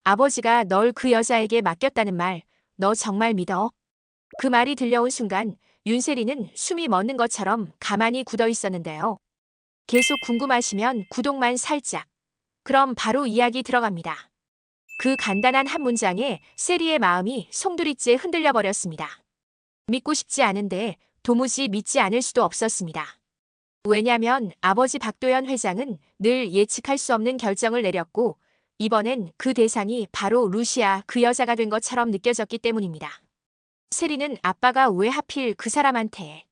아버지가 널 그 여자에게 맡겼다는 말, 너 정말 믿어? 그 말이 들려온 순간 윤세리는 숨이 멎는 것처럼 가만히 굳어 있었는데요. 계속 궁금하시면 구독만 살짝. 그럼 바로 이야기 들어갑니다. 그 간단한 한 문장에 세리의 마음이 송두리째 흔들려 버렸습니다. 믿고 싶지 않은데 도무지 믿지 않을 수도 없었습니다. 왜냐면 아버지 박도연 회장은 늘 예측할 수 없는 결정을 내렸고 이번엔 그 대상이 바로 루시아 그 여자가 된 것처럼 느껴졌기 때문입니다. 세리는 아빠가 왜 하필 그 사람한테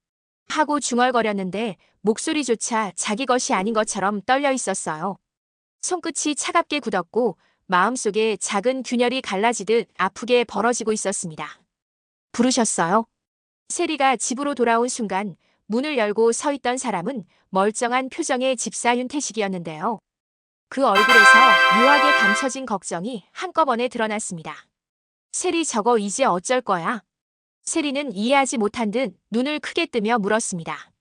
하고 중얼거렸는데 목소리조차 자기 것이 아닌 것처럼 떨려 있었어요. 손끝이 차갑게 굳었고 마음속에 작은 균열이 갈라지듯 아프게 벌어지고 있었습니다. 부르셨어요? 세리가 집으로 돌아온 순간 문을 열고 서 있던 사람은 멀쩡한 표정의 집사 윤태식이었는데요. 그 얼굴에서 묘하게 감춰진 걱정이 한꺼번에 드러났습니다. 세리 저거 이제 어쩔 거야? 세리는 이해하지 못한 듯 눈을 크게 뜨며 물었습니다.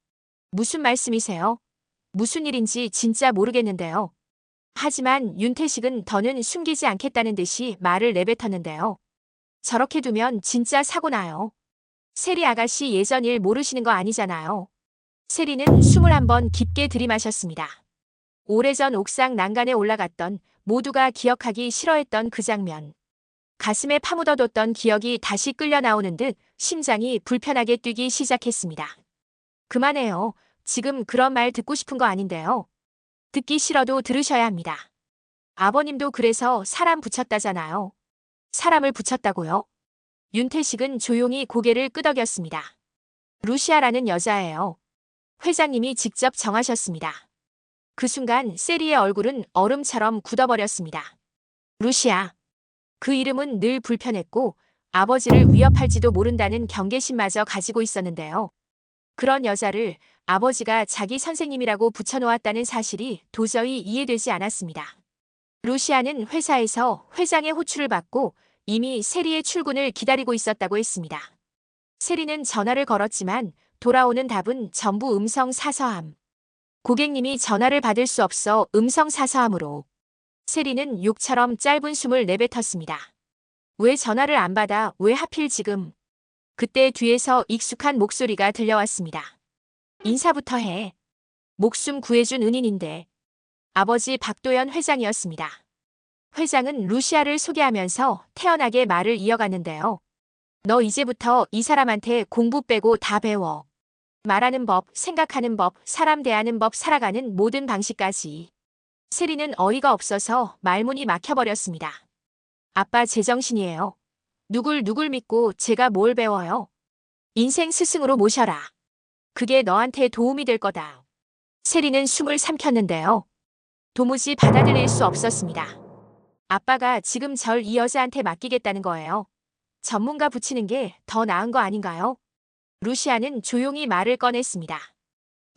무슨 말씀이세요? 무슨 일인지 진짜 모르겠는데요. 하지만 윤태식은 더는 숨기지 않겠다는 듯이 말을 내뱉었는데요. 저렇게 두면 진짜 사고 나요. 세리 아가씨 예전 일 모르시는 거 아니잖아요. 세리는 숨을 한번 깊게 들이마셨습니다. 오래전 옥상 난간에 올라갔던 모두가 기억하기 싫어했던 그 장면. 가슴에 파묻어뒀던 기억이 다시 끌려 나오는 듯 심장이 불편하게 뛰기 시작했습니다. 그만해요. 지금 그런 말 듣고 싶은 거 아닌데요. 듣기 싫어도 들으셔야 합니다. 아버님도 그래서 사람 붙였다잖아요. 사람을 붙였다고요? 윤태식은 조용히 고개를 끄덕였습니다. 루시아라는 여자예요. 회장님이 직접 정하셨습니다. 그 순간 세리의 얼굴은 얼음처럼 굳어버렸습니다. 루시아. 그 이름은 늘 불편했고 아버지를 위협할지도 모른다는 경계심마저 가지고 있었는데요. 그런 여자를 아버지가 자기 선생님이라고 붙여놓았다는 사실이 도저히 이해되지 않았습니다. 루시아는 회사에서 회장의 호출을 받고 이미 세리의 출근을 기다리고 있었다고 했습니다. 세리는 전화를 걸었지만 돌아오는 답은 전부 음성 사서함. 고객님이 전화를 받을 수 없어 음성 사서함으로. 세리는 욕처럼 짧은 숨을 내뱉었습니다. 왜 전화를 안 받아? 왜 하필 지금? 그때 뒤에서 익숙한 목소리가 들려왔습니다. 인사부터 해. 목숨 구해준 은인인데. 아버지 박도연 회장이었습니다. 회장은 루시아를 소개하면서 태연하게 말을 이어갔는데요. 너 이제부터 이 사람한테 공부 빼고 다 배워. 말하는 법, 생각하는 법, 사람 대하는 법, 살아가는 모든 방식까지. 세리는 어이가 없어서 말문이 막혀버렸습니다. 아빠 제정신이에요. 누굴 믿고 제가 뭘 배워요? 인생 스승으로 모셔라. 그게 너한테 도움이 될 거다. 세리는 숨을 삼켰는데요. 도무지 받아들일 수 없었습니다. 아빠가 지금 절 이 여자한테 맡기겠다는 거예요. 전문가 붙이는 게 더 나은 거 아닌가요? 루시아는 조용히 말을 꺼냈습니다.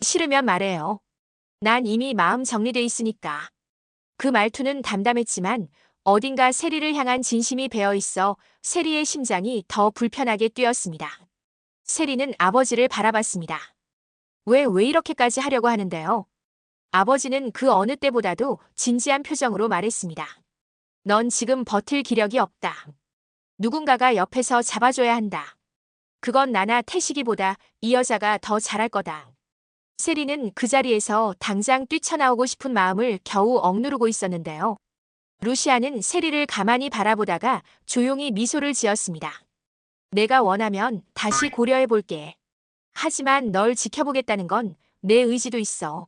싫으면 말해요. 난 이미 마음 정리돼 있으니까. 그 말투는 담담했지만 어딘가 세리를 향한 진심이 배어 있어 세리의 심장이 더 불편하게 뛰었습니다. 세리는 아버지를 바라봤습니다. 왜 이렇게까지 하려고 하는데요? 아버지는 그 어느 때보다도 진지한 표정으로 말했습니다. 넌 지금 버틸 기력이 없다. 누군가가 옆에서 잡아줘야 한다. 그건 나나 태식이보다 이 여자가 더 잘할 거다. 세리는 그 자리에서 당장 뛰쳐나오고 싶은 마음을 겨우 억누르고 있었는데요. 루시아는 세리를 가만히 바라보다가 조용히 미소를 지었습니다. 내가 원하면 다시 고려해 볼게. 하지만 널 지켜보겠다는 건 내 의지도 있어.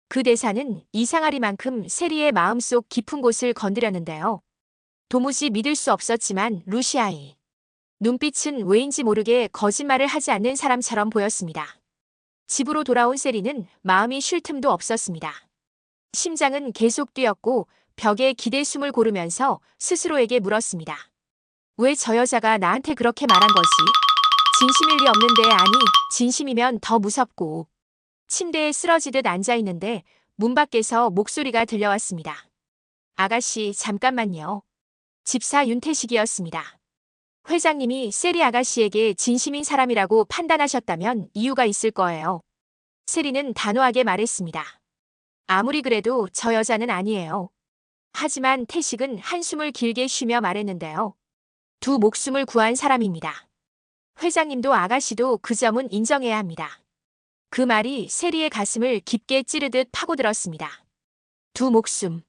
그 대사는 이상하리만큼 세리의 마음속 깊은 곳을 건드렸는데요. 도무지 믿을 수 없었지만 루시아의 눈빛은 왜인지 모르게 거짓말을 하지 않는 사람처럼 보였습니다. 집으로 돌아온 세리는 마음이 쉴 틈도 없었습니다. 심장은 계속 뛰었고 벽에 기대 숨을 고르면서 스스로에게 물었습니다. 왜 저 여자가 나한테 그렇게 말한 거지? 진심일 리 없는데 아니, 진심이면 더 무섭고. 침대에 쓰러지듯 앉아있는데 문 밖에서 목소리가 들려왔습니다. 아가씨, 잠깐만요. 집사 윤태식이었습니다. 회장님이 세리 아가씨에게 진심인 사람이라고 판단하셨다면 이유가 있을 거예요. 세리는 단호하게 말했습니다. 아무리 그래도 저 여자는 아니에요. 하지만 태식은 한숨을 길게 쉬며 말했는데요. 두 목숨을 구한 사람입니다. 회장님도 아가씨도 그 점은 인정해야 합니다. 그 말이 세리의 가슴을 깊게 찌르듯 파고들었습니다. 두 목숨.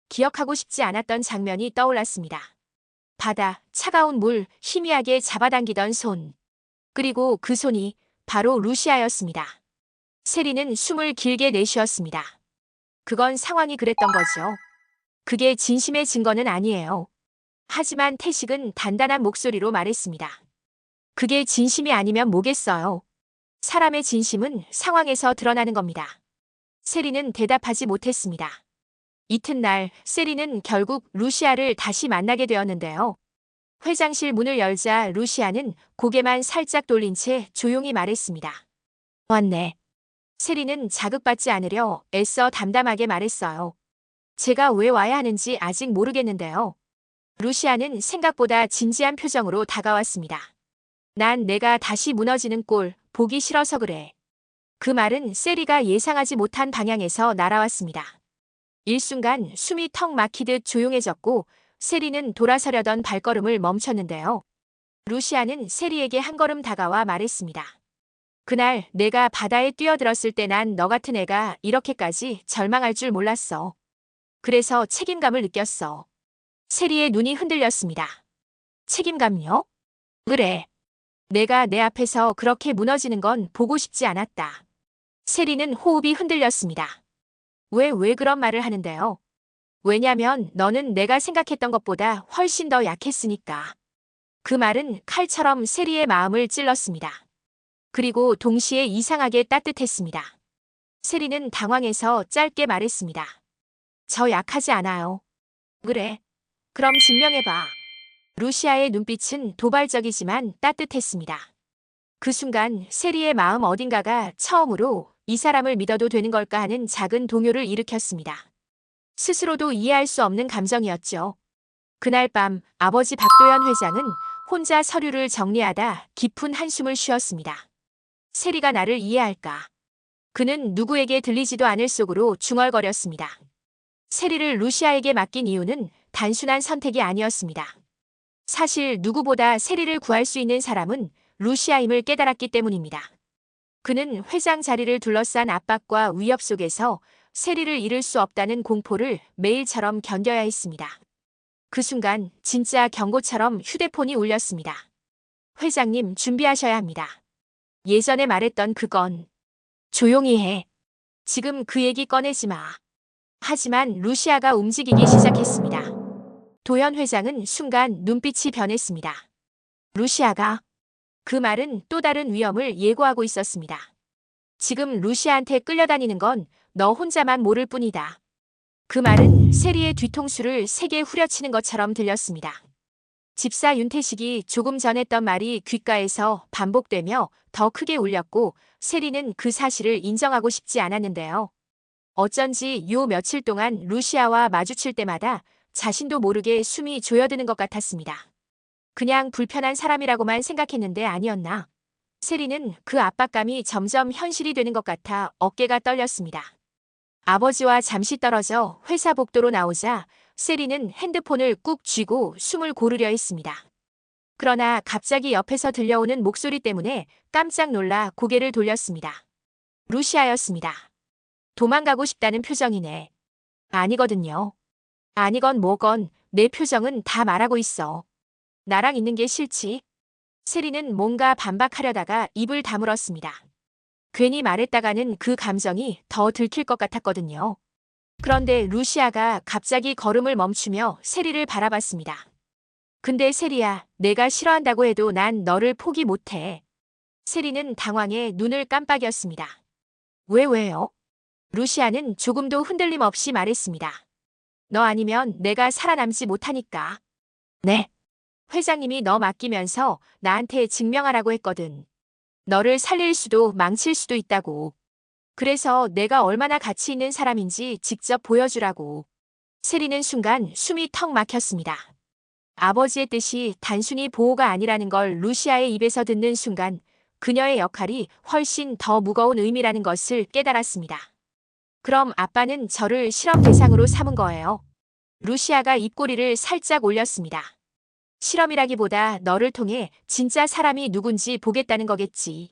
기억하고 싶지 않았던 장면이 떠올랐습니다. 바다, 차가운 물, 희미하게 잡아당기던 손. 그리고 그 손이 바로 루시아였습니다. 세리는 숨을 길게 내쉬었습니다. 그건 상황이 그랬던 거죠. 그게 진심의 증거는 아니에요. 하지만 태식은 단단한 목소리로 말했습니다. 그게 진심이 아니면 뭐겠어요. 사람의 진심은 상황에서 드러나는 겁니다. 세리는 대답하지 못했습니다. 이튿날 세리는 결국 루시아를 다시 만나게 되었는데요. 회장실 문을 열자 루시아는 고개만 살짝 돌린 채 조용히 말했습니다. 왔네. 세리는 자극받지 않으려 애써 담담하게 말했어요. 제가 왜 와야 하는지 아직 모르겠는데요. 루시아는 생각보다 진지한 표정으로 다가왔습니다. 난 내가 다시 무너지는 꼴 보기 싫어서 그래. 그 말은 세리가 예상하지 못한 방향에서 날아왔습니다. 일순간 숨이 턱 막히듯 조용해졌고 세리는 돌아서려던 발걸음을 멈췄는데요. 루시아는 세리에게 한 걸음 다가와 말했습니다. 그날 내가 바다에 뛰어들었을 때 난 너 같은 애가 이렇게까지 절망할 줄 몰랐어. 그래서 책임감을 느꼈어. 세리의 눈이 흔들렸습니다. 책임감요? 그래. 내가 내 앞에서 그렇게 무너지는 건 보고 싶지 않았다. 세리는 호흡이 흔들렸습니다. 왜 그런 말을 하는데요? 왜냐면 너는 내가 생각했던 것보다 훨씬 더 약했으니까. 그 말은 칼처럼 세리의 마음을 찔렀습니다. 그리고 동시에 이상하게 따뜻했습니다. 세리는 당황해서 짧게 말했습니다. 저 약하지 않아요. 그래. 그럼 증명해봐. 루시아의 눈빛은 도발적이지만 따뜻했습니다. 그 순간 세리의 마음 어딘가가 처음으로 이 사람을 믿어도 되는 걸까 하는 작은 동요를 일으켰습니다. 스스로도 이해할 수 없는 감정이었죠. 그날 밤 아버지 박도연 회장은 혼자 서류를 정리하다 깊은 한숨을 쉬었습니다. 세리가 나를 이해할까? 그는 누구에게 들리지도 않을 속으로 중얼거렸습니다. 세리를 루시아에게 맡긴 이유는 단순한 선택이 아니었습니다. 사실 누구보다 세리를 구할 수 있는 사람은 루시아임을 깨달았기 때문입니다. 그는 회장 자리를 둘러싼 압박과 위협 속에서 세리를 잃을 수 없다는 공포를 매일처럼 견뎌야 했습니다. 그 순간 진짜 경고처럼 휴대폰이 울렸습니다. 회장님 준비하셔야 합니다. 예전에 말했던 그건 조용히 해. 지금 그 얘기 꺼내지 마. 하지만 루시아가 움직이기 시작했습니다. 도현 회장은 순간 눈빛이 변했습니다. 루시아가 그 말은 또 다른 위험을 예고하고 있었습니다. 지금 루시아한테 끌려다니는 건 너 혼자만 모를 뿐이다. 그 말은 세리의 뒤통수를 세게 후려치는 것처럼 들렸습니다. 집사 윤태식이 조금 전 했던 말이 귓가에서 반복되며 더 크게 울렸고 세리는 그 사실을 인정하고 싶지 않았는데요. 어쩐지 요 며칠 동안 루시아와 마주칠 때마다 자신도 모르게 숨이 조여드는 것 같았습니다. 그냥 불편한 사람이라고만 생각했는데 아니었나. 세리는 그 압박감이 점점 현실이 되는 것 같아 어깨가 떨렸습니다. 아버지와 잠시 떨어져 회사 복도로 나오자 세리는 핸드폰을 꾹 쥐고 숨을 고르려 했습니다. 그러나 갑자기 옆에서 들려오는 목소리 때문에 깜짝 놀라 고개를 돌렸습니다. 루시아였습니다. 도망가고 싶다는 표정이네. 아니거든요. 아니건 뭐건 내 표정은 다 말하고 있어. 나랑 있는 게 싫지? 세리는 뭔가 반박하려다가 입을 다물었습니다. 괜히 말했다가는 그 감정이 더 들킬 것 같았거든요. 그런데 루시아가 갑자기 걸음을 멈추며 세리를 바라봤습니다. 근데 세리야, 내가 싫어한다고 해도 난 너를 포기 못해. 세리는 당황해 눈을 깜빡였습니다. 왜요? 루시아는 조금도 흔들림 없이 말했습니다. 너 아니면 내가 살아남지 못하니까. 네. 회장님이 너 맡기면서 나한테 증명하라고 했거든. 너를 살릴 수도 망칠 수도 있다고. 그래서 내가 얼마나 가치 있는 사람인지 직접 보여주라고. 세리는 순간 숨이 턱 막혔습니다. 아버지의 뜻이 단순히 보호가 아니라는 걸 루시아의 입에서 듣는 순간 그녀의 역할이 훨씬 더 무거운 의미라는 것을 깨달았습니다. 그럼 아빠는 저를 실험 대상으로 삼은 거예요. 루시아가 입꼬리를 살짝 올렸습니다. 실험이라기보다 너를 통해 진짜 사람이 누군지 보겠다는 거겠지.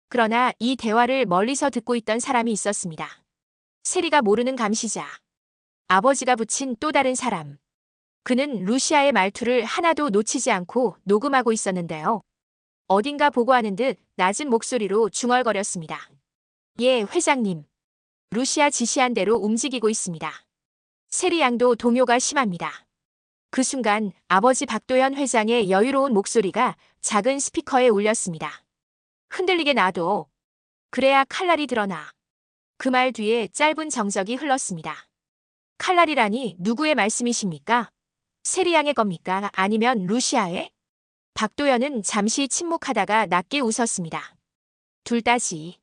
그러나 이 대화를 멀리서 듣고 있던 사람이 있었습니다. 세리가 모르는 감시자. 아버지가 붙인 또 다른 사람. 그는 루시아의 말투를 하나도 놓치지 않고 녹음하고 있었는데요. 어딘가 보고하는 듯 낮은 목소리로 중얼거렸습니다. 예, 회장님. 루시아 지시한 대로 움직이고 있습니다. 세리 양도 동요가 심합니다. 그 순간 아버지 박도현 회장의 여유로운 목소리가 작은 스피커에 울렸습니다. 흔들리게 놔둬. 그래야 칼날이 드러나. 그 말 뒤에 짧은 정적이 흘렀습니다. 칼날이라니 누구의 말씀이십니까? 세리 양의 겁니까? 아니면 루시아의? 박도현은 잠시 침묵하다가 낮게 웃었습니다. 둘 다지.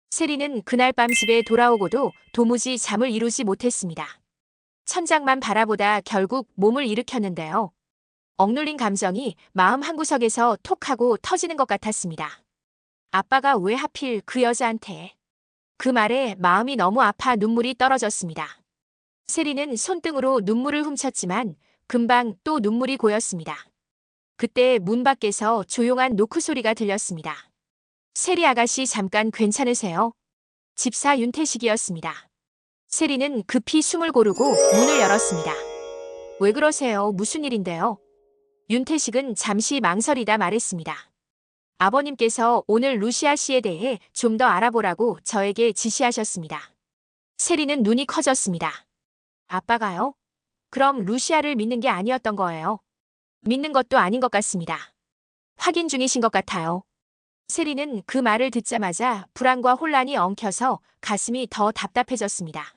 세리는 그날 밤 집에 돌아오고도 도무지 잠을 이루지 못했습니다. 천장만 바라보다 결국 몸을 일으켰는데요. 억눌린 감정이 마음 한구석에서 톡 하고 터지는 것 같았습니다. 아빠가 왜 하필 그 여자한테? 그 말에 마음이 너무 아파 눈물이 떨어졌습니다. 세리는 손등으로 눈물을 훔쳤지만 금방 또 눈물이 고였습니다. 그때 문 밖에서 조용한 노크 소리가 들렸습니다. 세리 아가씨 잠깐 괜찮으세요? 집사 윤태식이었습니다. 세리는 급히 숨을 고르고 문을 열었습니다. 왜 그러세요? 무슨 일인데요? 윤태식은 잠시 망설이다 말했습니다. 아버님께서 오늘 루시아 씨에 대해 좀 더 알아보라고 저에게 지시하셨습니다. 세리는 눈이 커졌습니다. 아빠가요? 그럼 루시아를 믿는 게 아니었던 거예요? 믿는 것도 아닌 것 같습니다. 확인 중이신 것 같아요. 세리는 그 말을 듣자마자 불안과 혼란이 엉켜서 가슴이 더 답답해졌습니다.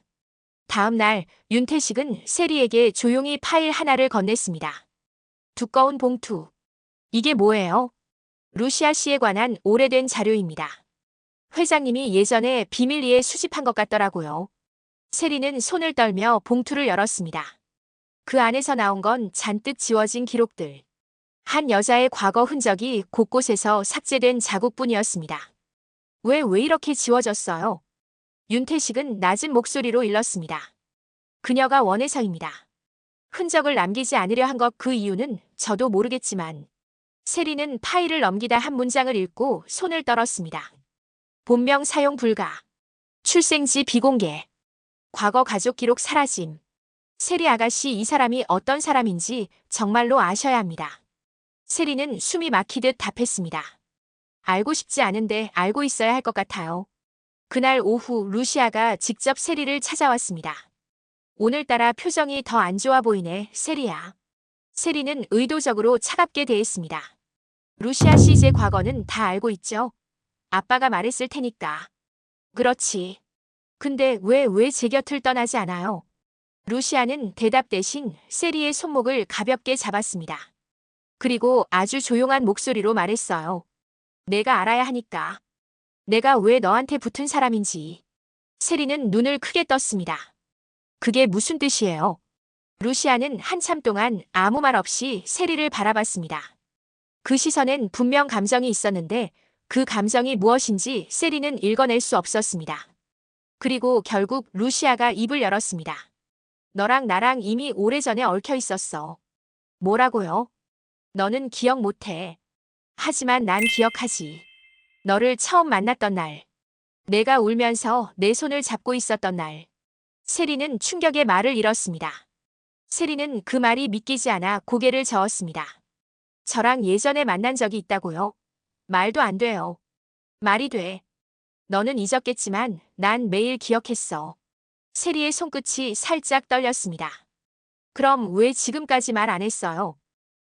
다음 날 윤태식은 세리에게 조용히 파일 하나를 건넸습니다. 두꺼운 봉투. 이게 뭐예요? 루시아 씨에 관한 오래된 자료입니다. 회장님이 예전에 비밀리에 수집한 것 같더라고요. 세리는 손을 떨며 봉투를 열었습니다. 그 안에서 나온 건 잔뜩 지워진 기록들. 한 여자의 과거 흔적이 곳곳에서 삭제된 자국뿐이었습니다. 왜 이렇게 지워졌어요? 윤태식은 낮은 목소리로 일렀습니다. 그녀가 원해서입니다. 흔적을 남기지 않으려 한 것 그 이유는 저도 모르겠지만 세리는 파일을 넘기다 한 문장을 읽고 손을 떨었습니다. 본명 사용 불가. 출생지 비공개. 과거 가족 기록 사라짐. 세리 아가씨 이 사람이 어떤 사람인지 정말로 아셔야 합니다. 세리는 숨이 막히듯 답했습니다. 알고 싶지 않은데 알고 있어야 할 것 같아요. 그날 오후 루시아가 직접 세리를 찾아왔습니다. 오늘따라 표정이 더 안 좋아 보이네, 세리야. 세리는 의도적으로 차갑게 대했습니다. 루시아 씨 제 과거는 다 알고 있죠? 아빠가 말했을 테니까. 그렇지. 근데 왜 제 곁을 떠나지 않아요? 루시아는 대답 대신 세리의 손목을 가볍게 잡았습니다. 그리고 아주 조용한 목소리로 말했어요. 내가 알아야 하니까. 내가 왜 너한테 붙은 사람인지. 세리는 눈을 크게 떴습니다. 그게 무슨 뜻이에요? 루시아는 한참 동안 아무 말 없이 세리를 바라봤습니다. 그 시선엔 분명 감정이 있었는데 그 감정이 무엇인지 세리는 읽어낼 수 없었습니다. 그리고 결국 루시아가 입을 열었습니다. 너랑 나랑 이미 오래전에 얽혀 있었어. 뭐라고요? 너는 기억 못해. 하지만 난 기억하지. 너를 처음 만났던 날. 내가 울면서 내 손을 잡고 있었던 날. 세리는 충격의 말을 잃었습니다. 세리는 그 말이 믿기지 않아 고개를 저었습니다. 저랑 예전에 만난 적이 있다고요? 말도 안 돼요. 말이 돼. 너는 잊었겠지만 난 매일 기억했어. 세리의 손끝이 살짝 떨렸습니다. 그럼 왜 지금까지 말 안 했어요?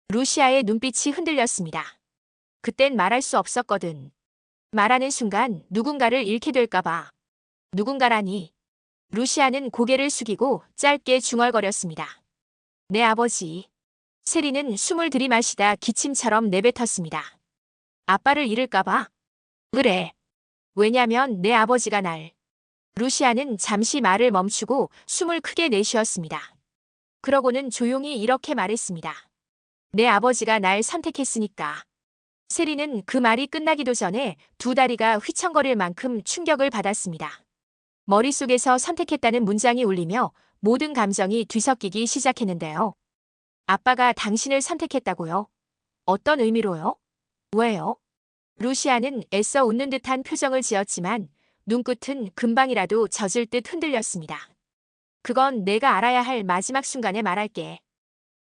루시아의 눈빛이 흔들렸습니다. 그땐 말할 수 없었거든. 말하는 순간 누군가를 잃게 될까봐. 누군가라니. 루시아는 고개를 숙이고 짧게 중얼거렸습니다. 내 아버지. 세리는 숨을 들이마시다 기침처럼 내뱉었습니다. 아빠를 잃을까봐? 그래. 왜냐면 내 아버지가 날. 루시아는 잠시 말을 멈추고 숨을 크게 내쉬었습니다. 그러고는 조용히 이렇게 말했습니다. 내 아버지가 날 선택했으니까. 세리는 그 말이 끝나기도 전에 두 다리가 휘청거릴 만큼 충격을 받았습니다. 머릿속에서 선택했다는 문장이 울리며 모든 감정이 뒤섞이기 시작했는데요. 아빠가 당신을 선택했다고요? 어떤 의미로요? 왜요? 루시아는 애써 웃는 듯한 표정을 지었지만 눈끝은 금방이라도 젖을 듯 흔들렸습니다. 그건 내가 알아야 할 마지막 순간에 말할게.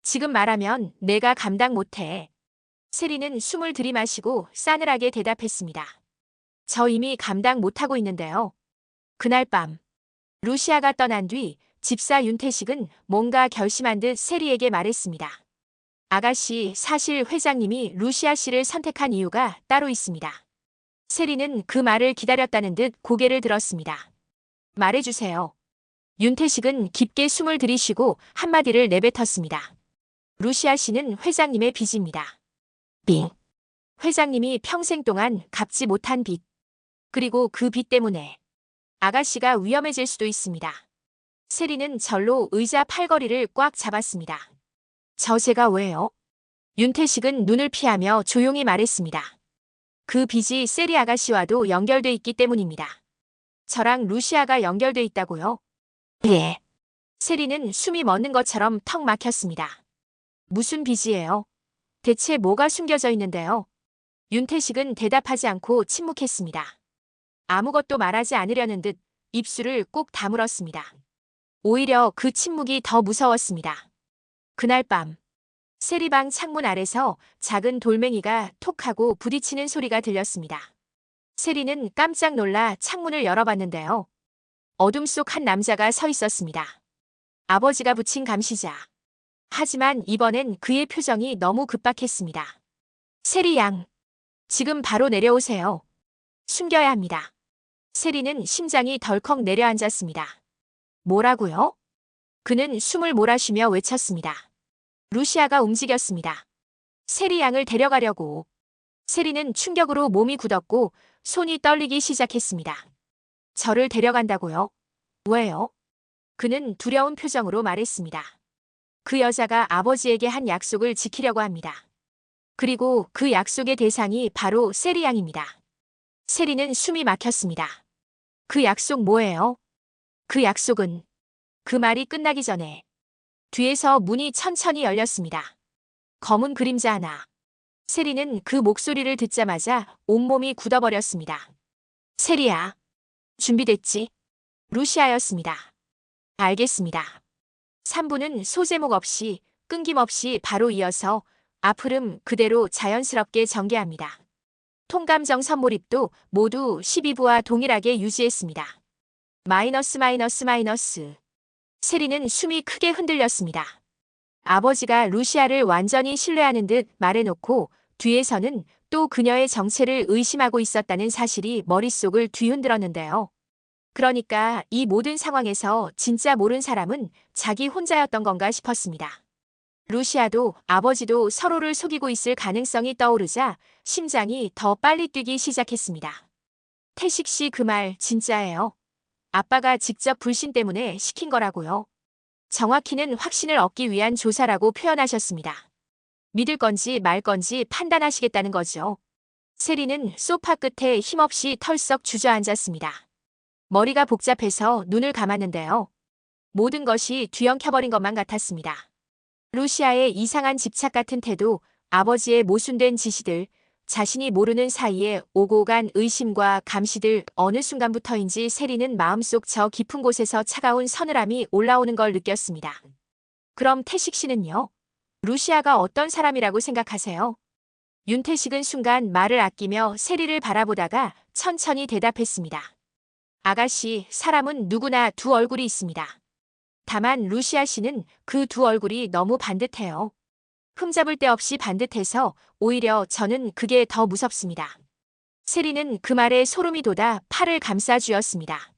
지금 말하면 내가 감당 못해. 세리는 숨을 들이마시고 싸늘하게 대답했습니다. 저 이미 감당 못하고 있는데요. 그날 밤, 루시아가 떠난 뒤 집사 윤태식은 뭔가 결심한 듯 세리에게 말했습니다. 아가씨, 사실 회장님이 루시아 씨를 선택한 이유가 따로 있습니다. 세리는 그 말을 기다렸다는 듯 고개를 들었습니다. 말해주세요. 윤태식은 깊게 숨을 들이쉬고 한마디를 내뱉었습니다. 루시아 씨는 회장님의 빚입니다. 빚. 회장님이 평생 동안 갚지 못한 빚. 그리고 그 빚 때문에 아가씨가 위험해질 수도 있습니다. 세리는 절로 의자 팔걸이를 꽉 잡았습니다. 제가 왜요? 윤태식은 눈을 피하며 조용히 말했습니다. 그 빚이 세리 아가씨와도 연결돼 있기 때문입니다. 저랑 루시아가 연결돼 있다고요? 예. 세리는 숨이 멎는 것처럼 턱 막혔습니다. 무슨 빚이에요? 대체 뭐가 숨겨져 있는데요? 윤태식은 대답하지 않고 침묵했습니다. 아무것도 말하지 않으려는 듯 입술을 꼭 다물었습니다. 오히려 그 침묵이 더 무서웠습니다. 그날 밤, 세리방 창문 아래서 작은 돌멩이가 톡 하고 부딪히는 소리가 들렸습니다. 세리는 깜짝 놀라 창문을 열어봤는데요. 어둠 속 한 남자가 서 있었습니다. 아버지가 붙인 감시자. 하지만 이번엔 그의 표정이 너무 급박했습니다. 세리 양, 지금 바로 내려오세요. 숨겨야 합니다. 세리는 심장이 덜컥 내려앉았습니다. 뭐라고요? 그는 숨을 몰아쉬며 외쳤습니다. 루시아가 움직였습니다. 세리 양을 데려가려고. 세리는 충격으로 몸이 굳었고 손이 떨리기 시작했습니다. 저를 데려간다고요? 왜요? 그는 두려운 표정으로 말했습니다. 그 여자가 아버지에게 한 약속을 지키려고 합니다. 그리고 그 약속의 대상이 바로 세리 양입니다. 세리는 숨이 막혔습니다. 그 약속 뭐예요? 그 약속은 그 말이 끝나기 전에 뒤에서 문이 천천히 열렸습니다. 검은 그림자 하나. 세리는 그 목소리를 듣자마자 온몸이 굳어버렸습니다. 세리야, 준비됐지? 루시아였습니다. 알겠습니다. 3부는 소제목 없이 끊김없이 바로 이어서 앞흐름 그대로 자연스럽게 전개합니다. 통감정 선몰입도 모두 12부와 동일하게 유지했습니다. 마이너스 마이너스 마이너스. 세리는 숨이 크게 흔들렸습니다. 아버지가 루시아를 완전히 신뢰하는 듯 말해놓고 뒤에서는 또 그녀의 정체를 의심하고 있었다는 사실이 머릿속을 뒤흔들었는데요. 그러니까 이 모든 상황에서 진짜 모른 사람은 자기 혼자였던 건가 싶었습니다. 루시아도 아버지도 서로를 속이고 있을 가능성이 떠오르자 심장이 더 빨리 뛰기 시작했습니다. 태식 씨 그 말 진짜예요? 아빠가 직접 불신 때문에 시킨 거라고요. 정확히는 확신을 얻기 위한 조사라고 표현하셨습니다. 믿을 건지 말 건지 판단하시겠다는 거죠. 세리는 소파 끝에 힘없이 털썩 주저앉았습니다. 머리가 복잡해서 눈을 감았는데요. 모든 것이 뒤엉켜버린 것만 같았습니다. 루시아의 이상한 집착 같은 태도, 아버지의 모순된 지시들, 자신이 모르는 사이에 오고 간 의심과 감시들 어느 순간부터인지 세리는 마음속 저 깊은 곳에서 차가운 서늘함이 올라오는 걸 느꼈습니다. 그럼 태식 씨는요? 루시아가 어떤 사람이라고 생각하세요? 윤태식은 순간 말을 아끼며 세리를 바라보다가 천천히 대답했습니다. 아가씨, 사람은 누구나 두 얼굴이 있습니다. 다만 루시아 씨는 그 두 얼굴이 너무 반듯해요. 흠잡을 데 없이 반듯해서 오히려 저는 그게 더 무섭습니다. 세리는 그 말에 소름이 돋아 팔을 감싸 쥐었습니다.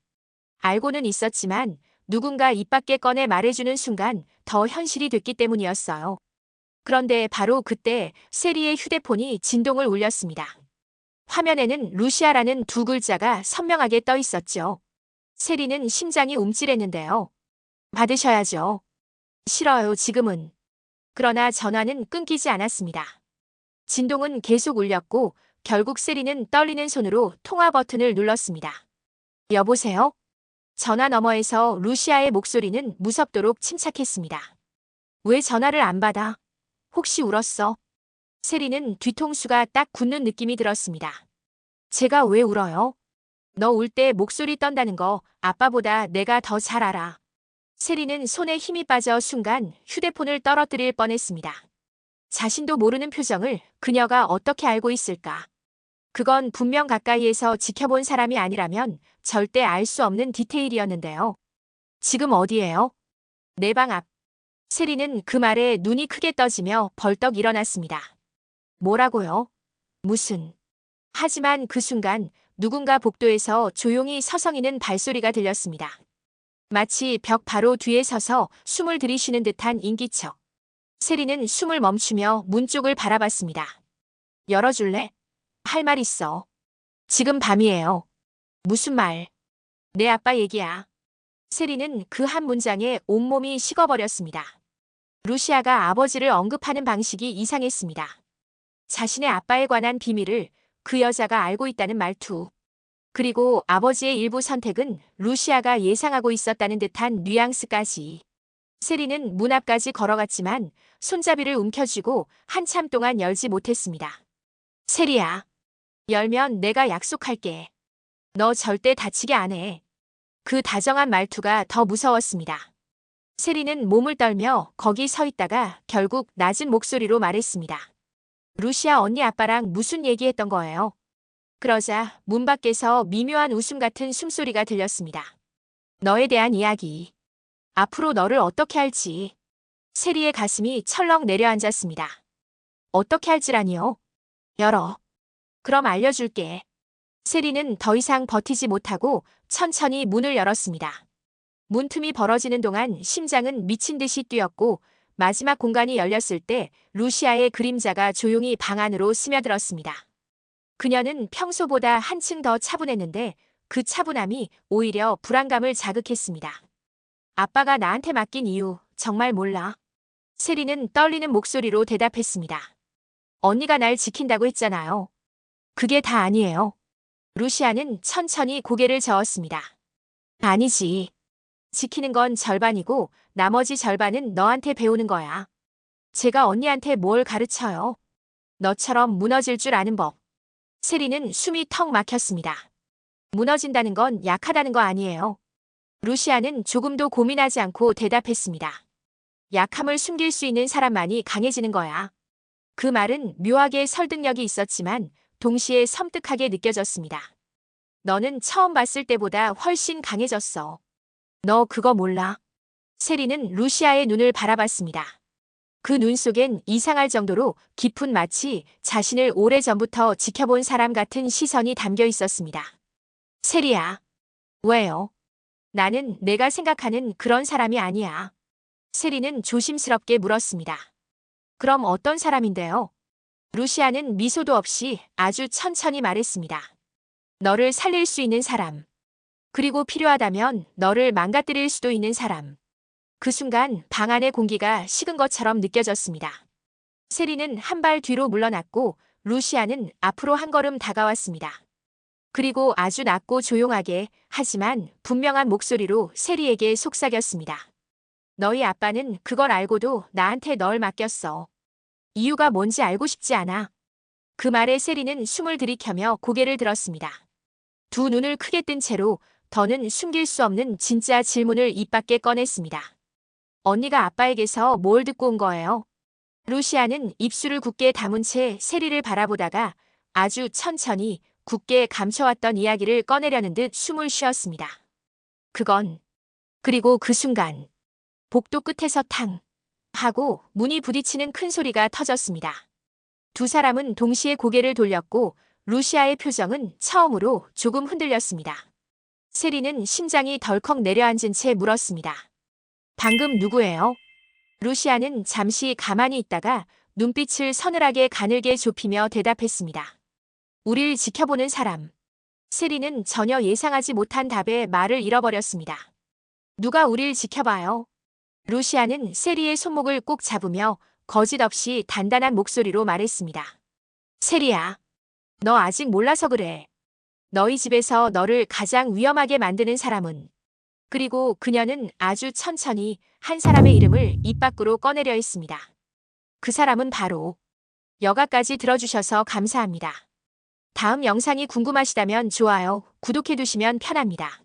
알고는 있었지만 누군가 입 밖에 꺼내 말해주는 순간 더 현실이 됐기 때문이었어요. 그런데 바로 그때 세리의 휴대폰이 진동을 울렸습니다. 화면에는 루시아라는 두 글자가 선명하게 떠 있었죠. 세리는 심장이 움찔했는데요. 받으셔야죠. 싫어요, 지금은. 그러나 전화는 끊기지 않았습니다. 진동은 계속 울렸고 결국 세리는 떨리는 손으로 통화 버튼을 눌렀습니다. 여보세요? 전화 너머에서 루시아의 목소리는 무섭도록 침착했습니다. 왜 전화를 안 받아? 혹시 울었어? 세리는 뒤통수가 딱 굳는 느낌이 들었습니다. 제가 왜 울어요? 너 울 때 목소리 떤다는 거 아빠보다 내가 더 잘 알아. 세리는 손에 힘이 빠져 순간 휴대폰을 떨어뜨릴 뻔했습니다. 자신도 모르는 표정을 그녀가 어떻게 알고 있을까? 그건 분명 가까이에서 지켜본 사람이 아니라면 절대 알 수 없는 디테일이었는데요. 지금 어디예요? 내 방 앞. 세리는 그 말에 눈이 크게 떠지며 벌떡 일어났습니다. 뭐라고요? 무슨. 하지만 그 순간 누군가 복도에서 조용히 서성이는 발소리가 들렸습니다. 마치 벽 바로 뒤에 서서 숨을 들이쉬는 듯한 인기척. 세리는 숨을 멈추며 문 쪽을 바라봤습니다. 열어줄래? 할 말 있어. 지금 밤이에요. 무슨 말? 내 아빠 얘기야. 세리는 그 한 문장에 온몸이 식어버렸습니다. 루시아가 아버지를 언급하는 방식이 이상했습니다. 자신의 아빠에 관한 비밀을 그 여자가 알고 있다는 말투. 그리고 아버지의 일부 선택은 루시아가 예상하고 있었다는 듯한 뉘앙스까지. 세리는 문 앞까지 걸어갔지만 손잡이를 움켜쥐고 한참 동안 열지 못했습니다. 세리야. 열면 내가 약속할게. 너 절대 다치게 안 해. 그 다정한 말투가 더 무서웠습니다. 세리는 몸을 떨며 거기 서 있다가 결국 낮은 목소리로 말했습니다. 루시아 언니 아빠랑 무슨 얘기했던 거예요? 그러자 문 밖에서 미묘한 웃음 같은 숨소리가 들렸습니다. 너에 대한 이야기. 앞으로 너를 어떻게 할지. 세리의 가슴이 철렁 내려앉았습니다. 어떻게 할지라니요? 열어. 그럼 알려줄게. 세리는 더 이상 버티지 못하고 천천히 문을 열었습니다. 문틈이 벌어지는 동안 심장은 미친 듯이 뛰었고 마지막 공간이 열렸을 때 루시아의 그림자가 조용히 방 안으로 스며들었습니다. 그녀는 평소보다 한층 더 차분했는데 그 차분함이 오히려 불안감을 자극했습니다. 아빠가 나한테 맡긴 이유 정말 몰라. 세리는 떨리는 목소리로 대답했습니다. 언니가 날 지킨다고 했잖아요. 그게 다 아니에요. 루시아는 천천히 고개를 저었습니다. 아니지. 지키는 건 절반이고 나머지 절반은 너한테 배우는 거야. 제가 언니한테 뭘 가르쳐요? 너처럼 무너질 줄 아는 법. 세리는 숨이 턱 막혔습니다. 무너진다는 건 약하다는 거 아니에요. 루시아는 조금도 고민하지 않고 대답했습니다. 약함을 숨길 수 있는 사람만이 강해지는 거야. 그 말은 묘하게 설득력이 있었지만 동시에 섬뜩하게 느껴졌습니다. 너는 처음 봤을 때보다 훨씬 강해졌어. 너 그거 몰라? 세리는 루시아의 눈을 바라봤습니다. 그 눈 속엔 이상할 정도로 깊은 마치 자신을 오래전부터 지켜본 사람 같은 시선이 담겨 있었습니다. 세리야. 왜요? 나는 내가 생각하는 그런 사람이 아니야. 세리는 조심스럽게 물었습니다. 그럼 어떤 사람인데요? 루시아는 미소도 없이 아주 천천히 말했습니다. 너를 살릴 수 있는 사람. 그리고 필요하다면 너를 망가뜨릴 수도 있는 사람. 그 순간 방 안의 공기가 식은 것처럼 느껴졌습니다. 세리는 한 발 뒤로 물러났고 루시아는 앞으로 한 걸음 다가왔습니다. 그리고 아주 낮고 조용하게 하지만 분명한 목소리로 세리에게 속삭였습니다. 너희 아빠는 그걸 알고도 나한테 널 맡겼어. 이유가 뭔지 알고 싶지 않아. 그 말에 세리는 숨을 들이켜며 고개를 들었습니다. 두 눈을 크게 뜬 채로 더는 숨길 수 없는 진짜 질문을 입 밖에 꺼냈습니다. 언니가 아빠에게서 뭘 듣고 온 거예요? 루시아는 입술을 굳게 다문 채 세리를 바라보다가 아주 천천히 굳게 감춰왔던 이야기를 꺼내려는 듯 숨을 쉬었습니다. 그건. 그리고 그 순간 복도 끝에서 탕 하고 문이 부딪히는 큰 소리가 터졌습니다. 두 사람은 동시에 고개를 돌렸고 루시아의 표정은 처음으로 조금 흔들렸습니다. 세리는 심장이 덜컥 내려앉은 채 물었습니다. 방금 누구예요? 루시아는 잠시 가만히 있다가 눈빛을 서늘하게 가늘게 좁히며 대답했습니다. 우릴 지켜보는 사람. 세리는 전혀 예상하지 못한 답에 말을 잃어버렸습니다. 누가 우릴 지켜봐요? 루시아는 세리의 손목을 꼭 잡으며 거짓없이 단단한 목소리로 말했습니다. 세리야, 너 아직 몰라서 그래. 너희 집에서 너를 가장 위험하게 만드는 사람은 그리고 그녀는 아주 천천히 한 사람의 이름을 입 밖으로 꺼내려 했습니다. 그 사람은 바로 여기까지 들어주셔서 감사합니다. 다음 영상이 궁금하시다면 좋아요, 구독해 두시면 편합니다.